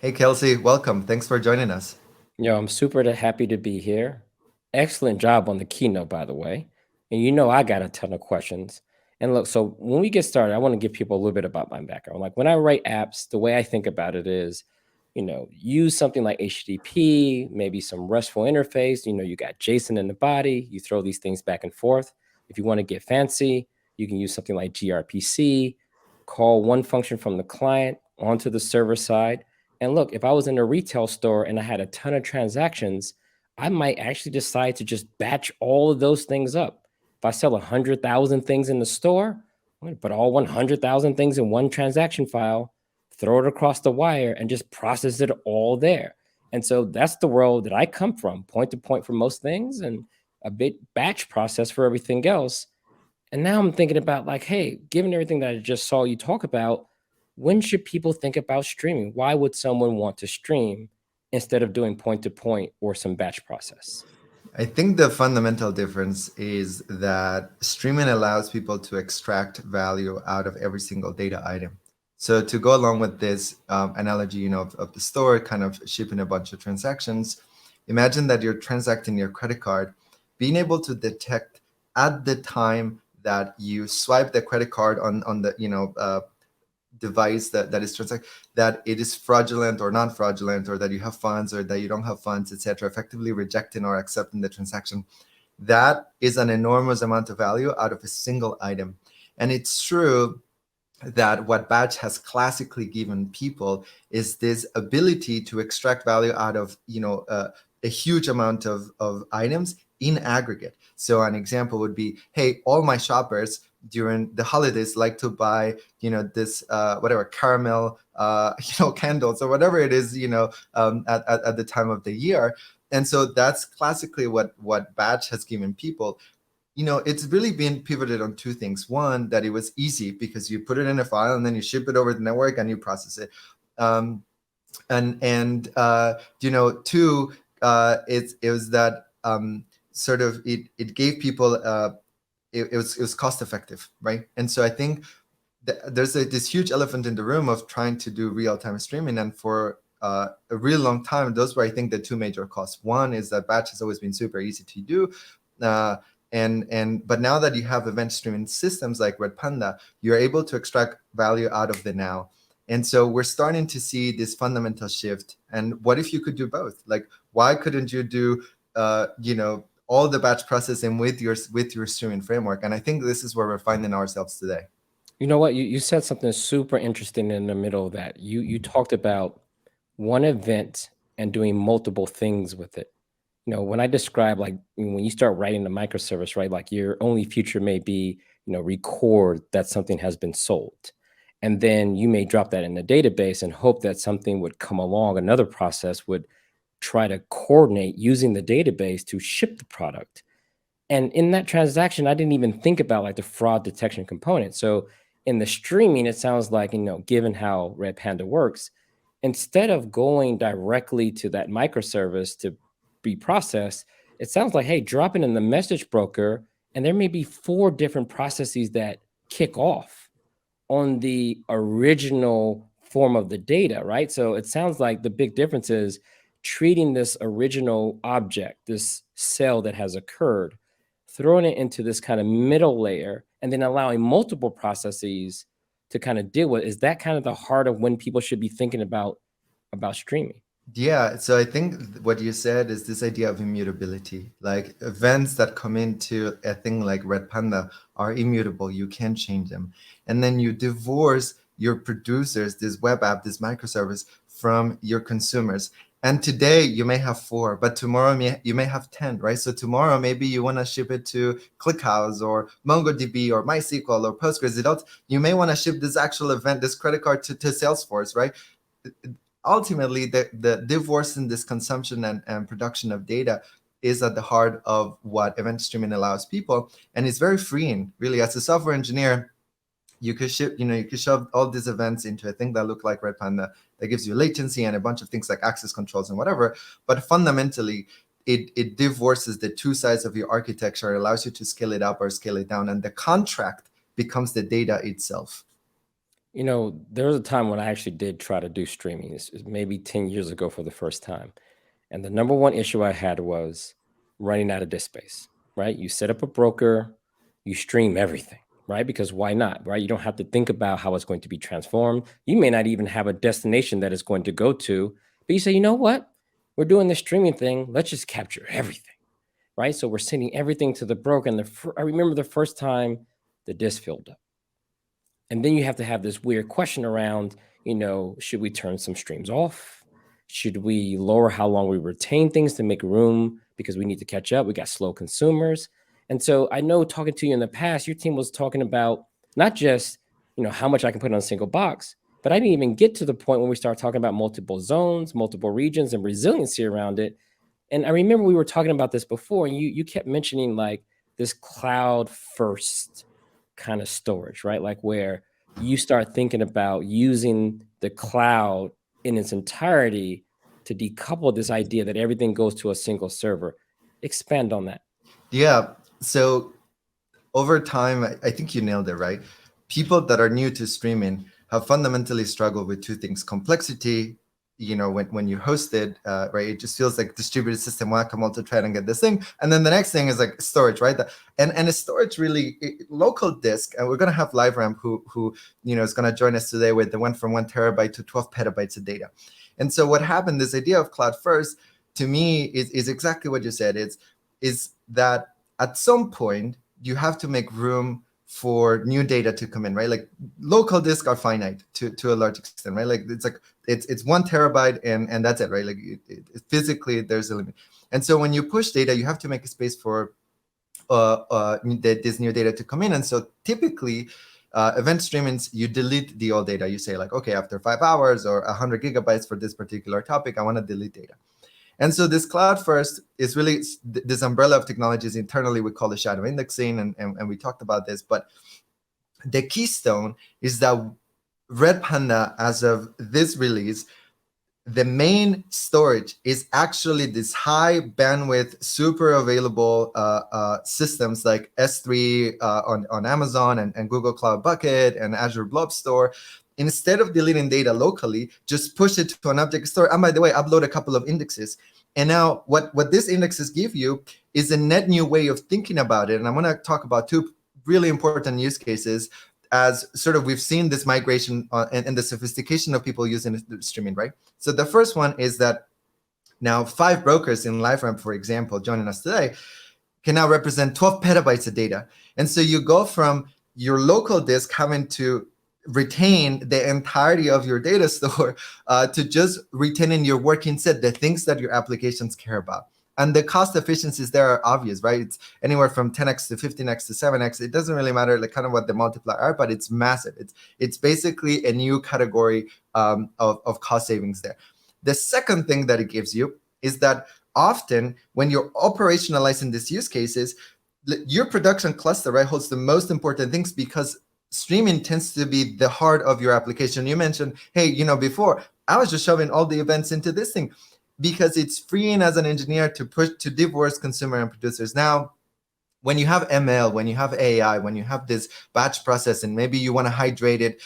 Hey, Kelsey, welcome. Thanks for joining us. I'm super happy to be here. Excellent job on the keynote, by the way. And I got a ton of questions. And look, so when we get started, I want to give people a little bit about my background. Like when I write apps, the way I think about it is, use something like HTTP, maybe some RESTful interface. You got JSON in the body, you throw these things back and forth. If you want to get fancy, you can use something like gRPC, call one function from the client onto the server side. And look, if I was in a retail store and I had a ton of transactions, I might actually decide to just batch all of those things up. If I sell 100,000 things in the store, I'm going to put all 100,000 things in one transaction file, throw it across the wire, and just process it all there. And so that's the world that I come from, point to point for most things, and a bit batch process for everything else. And now I'm thinking about like, hey, given everything that I just saw you talk about, when should people think about streaming? Why would someone want to stream instead of doing point to point or some batch process? I think the fundamental difference is that streaming allows people to extract value out of every single data item. So to go along with this analogy, of the store kind of shipping a bunch of transactions, imagine that you're transacting your credit card, being able to detect at the time that you swipe the credit card on the device that is that it is fraudulent or non-fraudulent, or that you have funds or that you don't have funds, etc., effectively rejecting or accepting the transaction. That is an enormous amount of value out of a single item. And it's true that what batch has classically given people is this ability to extract value out of a huge amount of items in aggregate. So an example would be, hey, all my shoppers during the holidays like to buy this whatever caramel candles or whatever it is at the time of the year. And so that's classically what batch has given people. It's really been pivoted on two things. One, that it was easy because you put it in a file and then you ship it over the network and you process it. Two, it was that sort of it gave people it was cost effective, right? And so I think there's this huge elephant in the room of trying to do real time streaming, and for a real long time, those were, I think, the two major costs. One is that batch has always been super easy to do. But now that you have event streaming systems like Redpanda, you're able to extract value out of the now. And so we're starting to see this fundamental shift. And what if you could do both? Like, why couldn't you do, all the batch processing with your streaming framework? And I think this is where we're finding ourselves today. You know what? You said something super interesting in the middle of that. You talked about one event and doing multiple things with it. When I describe like when you start writing the microservice, right? Like your only feature may be, record that something has been sold. And then you may drop that in the database and hope that something would come along. Another process would try to coordinate using the database to ship the product. And in that transaction, I didn't even think about like the fraud detection component. So in the streaming, it sounds like, given how Redpanda works, instead of going directly to that microservice to be processed, it sounds like, hey, drop it in the message broker, and there may be 4 different processes that kick off on the original form of the data, right? So it sounds like the big difference is treating this original object, this cell that has occurred, throwing it into this kind of middle layer, and then allowing multiple processes to kind of deal with. Is that kind of the heart of when people should be thinking about streaming? Yeah, so I think what you said is this idea of immutability. Like events that come into a thing like Redpanda are immutable. You can't change them. And then you divorce your producers, this web app, this microservice, from your consumers. And today you may have 4, but tomorrow you may have 10, right? So tomorrow maybe you want to ship it to ClickHouse or MongoDB or MySQL or Postgres. You may want to ship this actual event, this credit card to Salesforce, right? Ultimately, the divorce in this consumption and production of data is at the heart of what event streaming allows people. And it's very freeing, really. As a software engineer, you could shove all these events into a thing that look like Redpanda that gives you latency and a bunch of things like access controls and whatever. But fundamentally, it divorces the two sides of your architecture. It allows you to scale it up or scale it down. And the contract becomes the data itself. There was a time when I actually did try to do streaming. This is maybe 10 years ago for the first time. And the number one issue I had was running out of disk space, right? You set up a broker, you stream everything, right? Because why not, right? You don't have to think about how it's going to be transformed. You may not even have a destination that it's going to go to, but you say, you know what? We're doing this streaming thing. Let's just capture everything, right? So we're sending everything to the broker. And I remember the first time the disk filled up. And then you have to have this weird question around, should we turn some streams off? Should we lower how long we retain things to make room because we need to catch up? We got slow consumers. And so I know talking to you in the past, your team was talking about not just, how much I can put on a single box, but I didn't even get to the point when we start talking about multiple zones, multiple regions, and resiliency around it. And I remember we were talking about this before, and you kept mentioning like this cloud first kind of storage, right? Like where you start thinking about using the cloud in its entirety to decouple this idea that everything goes to a single server. Expand on that. Yeah. So over time, I think you nailed it, right? People that are new to streaming have fundamentally struggled with two things: complexity. When you host it, right, it just feels like distributed system whack-a-mole to try and get this thing. And then the next thing is like storage, right? And a storage really local disk. And we're gonna have LiveRamp who is gonna join us today with the went from 1 terabyte to 12 petabytes of data. And so what happened? This idea of cloud first, to me, is exactly what you said. Is that at some point you have to make room for new data to come in, right? Like local disks are finite to a large extent, right? Like it's 1 terabyte and that's it, right? Like physically there's a limit. And so when you push data, you have to make a space for this new data to come in. And so typically event streamings, you delete the old data. You say like, okay, after 5 hours or 100 gigabytes for this particular topic, I want to delete data. And so this cloud first is really this umbrella of technologies. Internally, we call it shadow indexing, and we talked about this. But the keystone is that Redpanda, as of this release, the main storage is actually this high bandwidth, super available systems like S3 on Amazon and Google Cloud Bucket and Azure Blob Store. Instead of deleting data locally, just push it to an object store. And by the way, upload a couple of indexes. And now what these indexes give you is a net new way of thinking about it. And I'm going to talk about two really important use cases as sort of we've seen this migration and the sophistication of people using streaming, right? So the first one is that now 5 brokers in LiveRamp, for example, joining us today, can now represent 12 petabytes of data. And so you go from your local disk having to retain the entirety of your data store to just retaining your working set, the things that your applications care about. And the cost efficiencies there are obvious, right? It's anywhere from 10x to 15x to 7x. It doesn't really matter like kind of what the multiplier are, but it's massive. It's basically a new category of cost savings there. The second thing that it gives you is that often when you're operationalizing these use cases, your production cluster, right, holds the most important things because streaming tends to be the heart of your application. You mentioned, hey, before I was just shoving all the events into this thing because it's freeing as an engineer to push to divorce consumer and producers. Now, when you have ML, when you have AI, when you have this batch processing, maybe you want to hydrate it,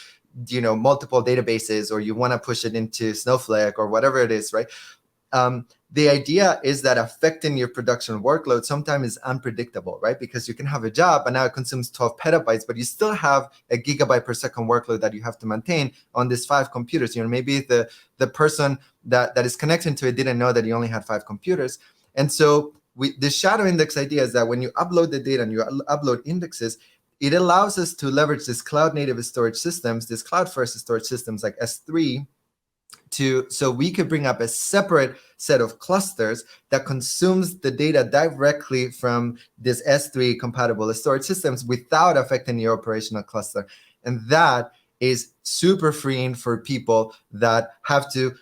multiple databases, or you want to push it into Snowflake or whatever it is, right? The idea is that affecting your production workload sometimes is unpredictable, right? Because you can have a job and now it consumes 12 petabytes, but you still have a gigabyte per second workload that you have to maintain on these 5 computers. Maybe the person that is connecting to it didn't know that you only had 5 computers. And so the shadow index idea is that when you upload the data and you upload indexes, it allows us to leverage this cloud native storage systems, this cloud first storage systems like S3, so we could bring up a separate set of clusters that consumes the data directly from this S3 compatible storage systems without affecting your operational cluster. And that is super freeing for people that have to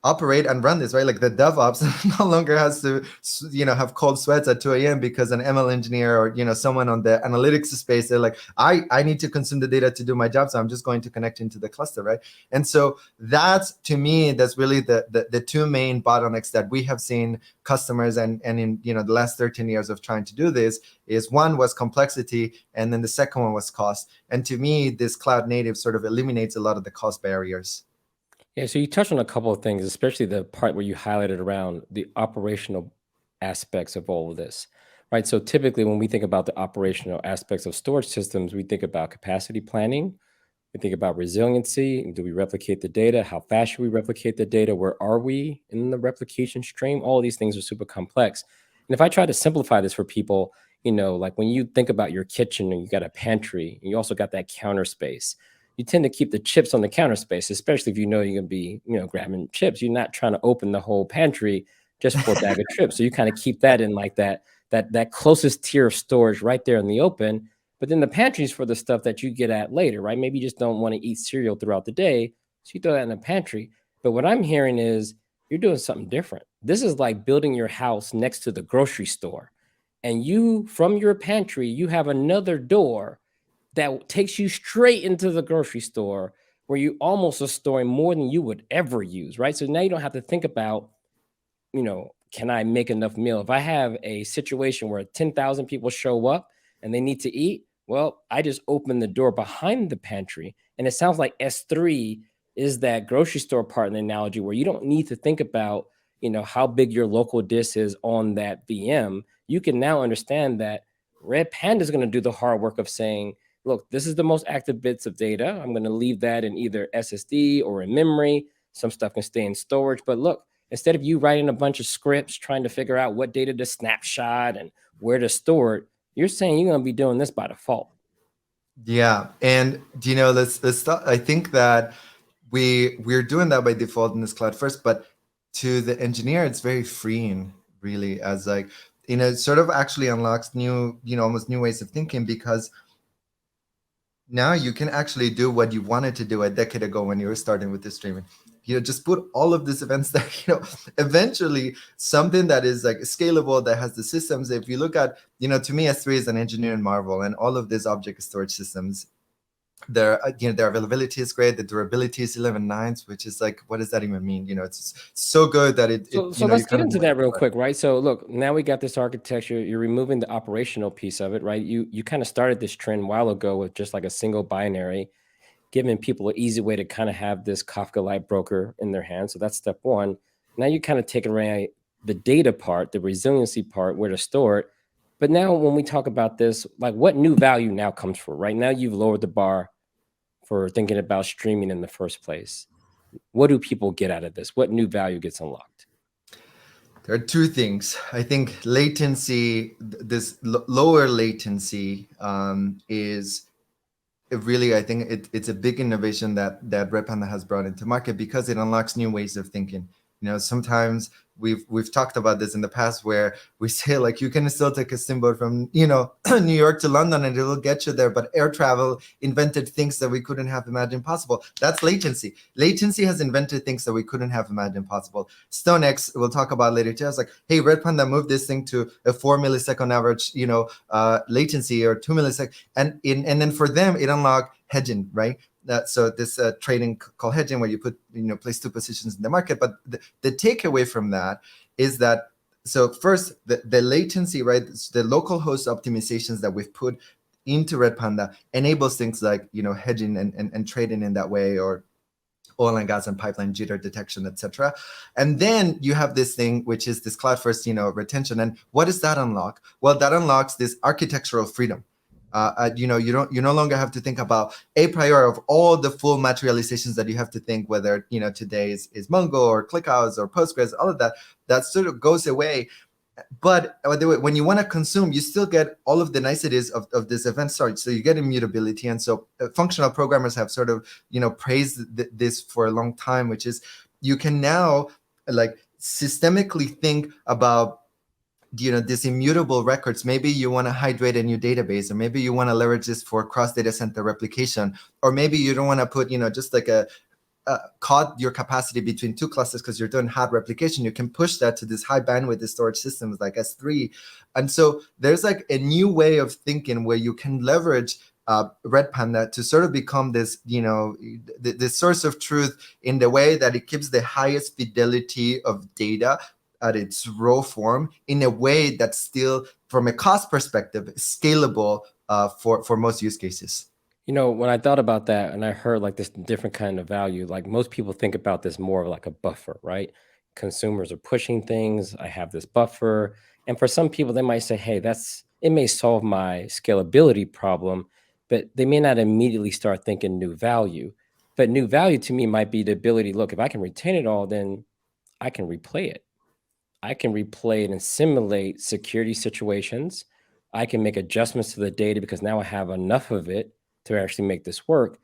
operate and run this, right? Like the DevOps no longer has to, have cold sweats at 2 a.m. because an ML engineer or, someone on the analytics space, they're like, I need to consume the data to do my job, so I'm just going to connect into the cluster, right? And so that's, to me, that's really the two main bottlenecks that we have seen customers and in, the last 13 years of trying to do this is, one was complexity, and then the second one was cost. And to me, this cloud native sort of eliminates a lot of the cost barriers. Yeah, so you touched on a couple of things, especially the part where you highlighted around the operational aspects of all of this, right? So typically when we think about the operational aspects of storage systems, we think about capacity planning, we think about resiliency. Do we replicate the data? How fast should we replicate the data? Where are we in the replication stream? All of these things are super complex. And if I try to simplify this for people, like when you think about your kitchen and you got a pantry, and you also got that counter space, you tend to keep the chips on the counter space, especially if you know you're gonna be, grabbing chips. You're not trying to open the whole pantry just for a bag of chips. So you kind of keep that in like that closest tier of storage right there in the open. But then the pantry's for the stuff that you get at later, right? Maybe you just don't want to eat cereal throughout the day, so you throw that in the pantry. But what I'm hearing is you're doing something different. This is like building your house next to the grocery store. And you, from your pantry, you have another door that takes you straight into the grocery store where you almost are storing more than you would ever use, right? So now you don't have to think about, can I make enough meal? If I have a situation where 10,000 people show up and they need to eat, well, I just open the door behind the pantry. And it sounds like S3 is that grocery store part in the analogy where you don't need to think about, how big your local disk is on that VM. You can now understand that Redpanda is going to do the hard work of saying, look, this is the most active bits of data. I'm going to leave that in either SSD or in memory. Some stuff can stay in storage. But look, instead of you writing a bunch of scripts trying to figure out what data to snapshot and where to store it, you're saying you're going to be doing this by default. Yeah, and let's start. I think that we're doing that by default in this cloud first, but to the engineer, it's very freeing, really, as like, it sort of actually unlocks new, almost new ways of thinking, because now you can actually do what you wanted to do a decade ago when you were starting with this streaming. Just put all of these events that, eventually something that is like scalable, that has the systems. If you look at, to me, S3 is an engineering marvel, and all of these object storage systems, their availability is great. The durability is 11 nines, which is like, what does that even mean? It's so good that So let's get into that real quick, right? So look, now we got this architecture. You're removing the operational piece of it, right? You kind of started this trend a while ago with just like a single binary, giving people an easy way to kind of have this Kafka-like broker in their hands. So that's step one. Now you kind of taking away the data part, the resiliency part, where to store it. But now when we talk about this, like what new value now comes for, right? Now you've lowered the bar for thinking about streaming in the first place. What do people get out of this? What new value gets unlocked? There are two things. I think latency, this lower latency, is really, I think it's a big innovation that Redpanda has brought into market, because it unlocks new ways of thinking. Sometimes we've talked about this in the past, where we say, like, you can still take a steamboat from New York to London and it will get you there, but air travel invented things that we couldn't have imagined possible. That's latency. Latency has invented things that we couldn't have imagined possible. StoneX, we'll talk about later too. I was like, hey, Redpanda moved this thing to a 4 millisecond average latency, or 2 milliseconds, and then for them it unlocked hedging, right? So this trading called hedging, where you put place two positions in the market. But the takeaway from that is that, so first, the latency, right? The local host optimizations that we've put into Redpanda enables things like hedging and trading in that way, or oil and gas and pipeline jitter detection, etc. And then you have this thing, which is this cloud first retention. And what does that unlock? Well, that unlocks this architectural freedom. You no longer have to think about a priori of all the full materializations that you have to think, whether today is Mongo or ClickHouse or Postgres, all of that sort of goes away. But when you want to consume, you still get all of the niceties of this event storage. So you get immutability. And so functional programmers have sort of praised this for a long time, which is you can now like systemically think about these immutable records. Maybe you want to hydrate a new database, or maybe you want to leverage this for cross data center replication, or maybe you don't want to put just like a cut your capacity between two clusters because you're doing hard replication, you can push that to this high bandwidth storage systems like S3. And so there's like a new way of thinking where you can leverage Redpanda to sort of become this, the source of truth in the way that it keeps the highest fidelity of data at its raw form in a way that's still, from a cost perspective, scalable for most use cases. When I thought about that and I heard like this different kind of value, like most people think about this more of like a buffer, right? Consumers are pushing things. I have this buffer. And for some people, they might say, hey, it may solve my scalability problem, but they may not immediately start thinking new value. But new value to me might be the ability, look, if I can retain it all, then I can replay it. I can replay it and simulate security situations. I can make adjustments to the data because now I have enough of it to actually make this work.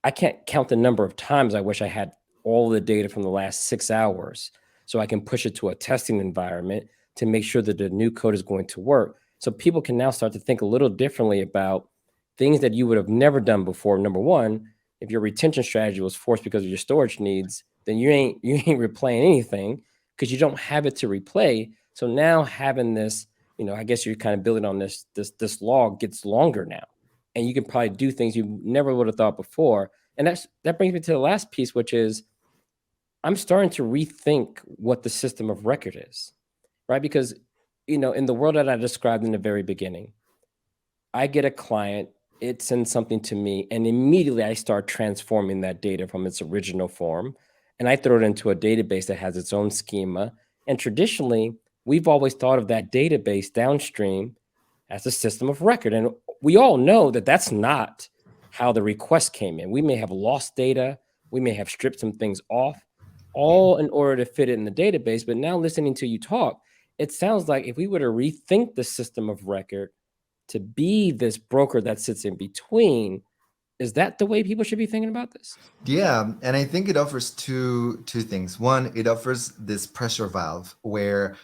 I can't count the number of times I wish I had all the data from the last 6 hours so I can push it to a testing environment to make sure that the new code is going to work. So people can now start to think a little differently about things that you would have never done before. Number one, if your retention strategy was forced because of your storage needs, then you ain't replaying anything because you don't have it to replay. So now having this, I guess you're kind of building on this log gets longer now. And you can probably do things you never would have thought before. And that brings me to the last piece, which is I'm starting to rethink what the system of record is, right? Because, in the world that I described in the very beginning, I get a client, it sends something to me, and immediately I start transforming that data from its original form. And I throw it into a database that has its own schema. And traditionally, we've always thought of that database downstream as a system of record. And we all know that that's not how the request came in. We may have lost data. We may have stripped some things off, all in order to fit it in the database. But now listening to you talk, it sounds like if we were to rethink the system of record to be this broker that sits in between, is that the way people should be thinking about this? Yeah, and I think it offers two things. One, it offers this pressure valve where,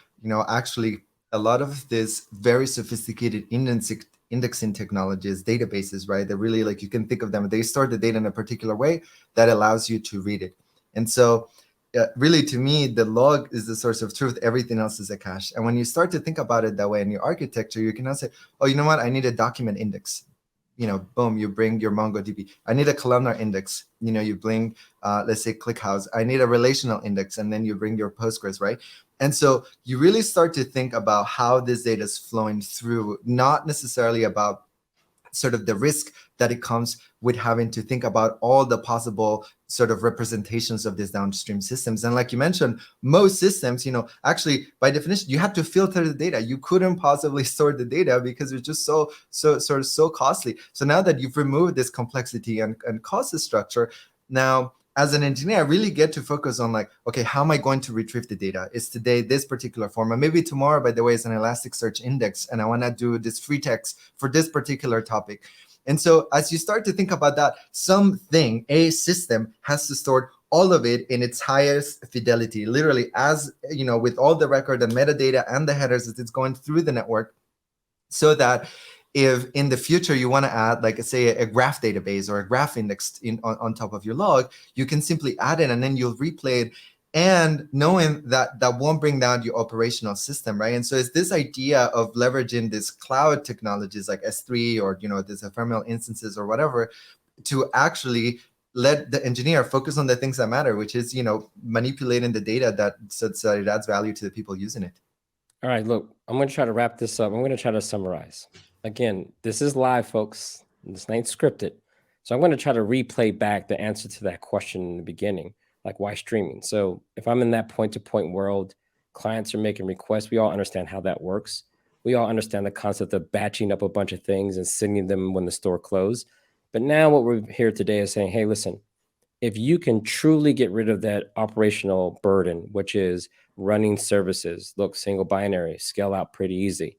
actually a lot of this very sophisticated indexing technologies, databases, right? They're really like, you can think of them, they store the data in a particular way that allows you to read it. And so really, to me, the log is the source of truth. Everything else is a cache. And when you start to think about it that way in your architecture, you can now say, oh, you know what? I need a document index. Boom, you bring your MongoDB. I need a columnar index. You bring, let's say, ClickHouse. I need a relational index, and then you bring your Postgres, right? And so you really start to think about how this data is flowing through, not necessarily about sort of the risk that it comes with having to think about all the possible sort of representations of these downstream systems. And like you mentioned, most systems, actually by definition, you have to filter the data. You couldn't possibly store the data because it's just so costly. So now that you've removed this complexity and cost structure, now as an engineer, I really get to focus on like, okay, how am I going to retrieve the data? Is today this particular form? And maybe tomorrow, by the way, is an Elasticsearch index, and I want to do this free text for this particular topic. And so as you start to think about that, a system has to store all of it in its highest fidelity, literally, as with all the record and metadata and the headers that it's going through the network, so that if in the future you want to add, like, say, a graph database or a graph index on top of your log, you can simply add it and then you'll replay it, and knowing that won't bring down your operational system, right? And so it's this idea of leveraging these cloud technologies like S3 or these ephemeral instances or whatever, to actually let the engineer focus on the things that matter, which is manipulating the data so that it adds value to the people using it. All right, look, I'm going to try to wrap this up. I'm going to try to summarize. Again, this is live, folks. This ain't scripted. So I'm going to try to replay back the answer to that question in the beginning, like why streaming? So if I'm in that point-to-point world, clients are making requests. We all understand how that works. We all understand the concept of batching up a bunch of things and sending them when the store closed. But now what we're here today is saying, hey, listen, if you can truly get rid of that operational burden, which is running services, look, single binary, scale out pretty easy,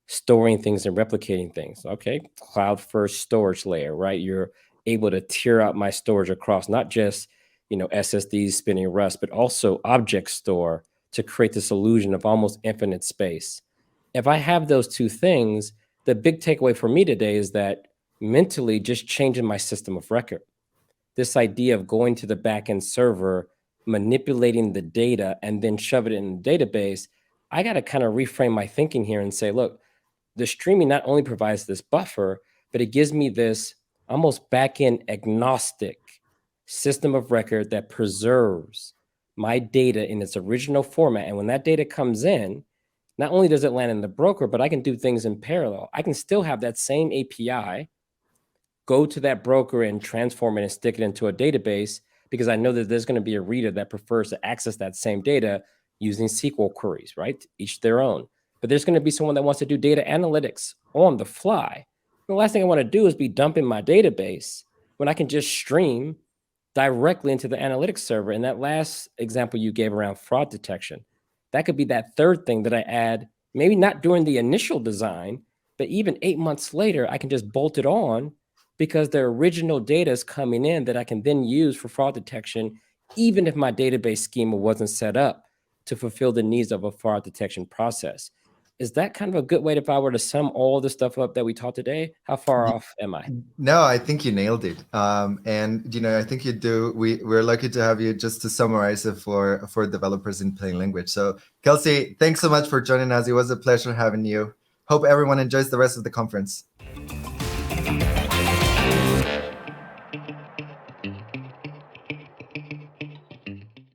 storing things and replicating things. Okay, cloud first storage layer, right? You're able to tier out my storage across not just, SSDs spinning Rust, but also object store to create this illusion of almost infinite space. If I have those two things, the big takeaway for me today is that mentally just changing my system of record. this idea of going to the backend server, manipulating the data, and then shove it in the database, I got to kind of reframe my thinking here and say, look, the streaming not only provides this buffer, but it gives me this almost backend agnostic system of record that preserves my data in its original format. And when that data comes in, not only does it land in the broker, but I can do things in parallel. I can still have that same API go to that broker and transform it and stick it into a database, because I know that there's going to be a reader that prefers to access that same data using SQL queries, right? Each their own. But there's going to be someone that wants to do data analytics on the fly. The last thing I want to do is be dumping my database when I can just stream directly into the analytics server. And that last example you gave around fraud detection, that could be that third thing that I add, maybe not during the initial design, but even 8 months later, I can just bolt it on because the original data is coming in that I can then use for fraud detection, even if my database schema wasn't set up to fulfill the needs of a fraud detection process. Is that kind of a good way if I were to sum all the stuff up that we taught today? How far off am I? No, I think you nailed it. And I think you do. We're lucky to have you just to summarize it for developers in plain language. So Kelsey, thanks so much for joining us. It was a pleasure having you. Hope everyone enjoys the rest of the conference.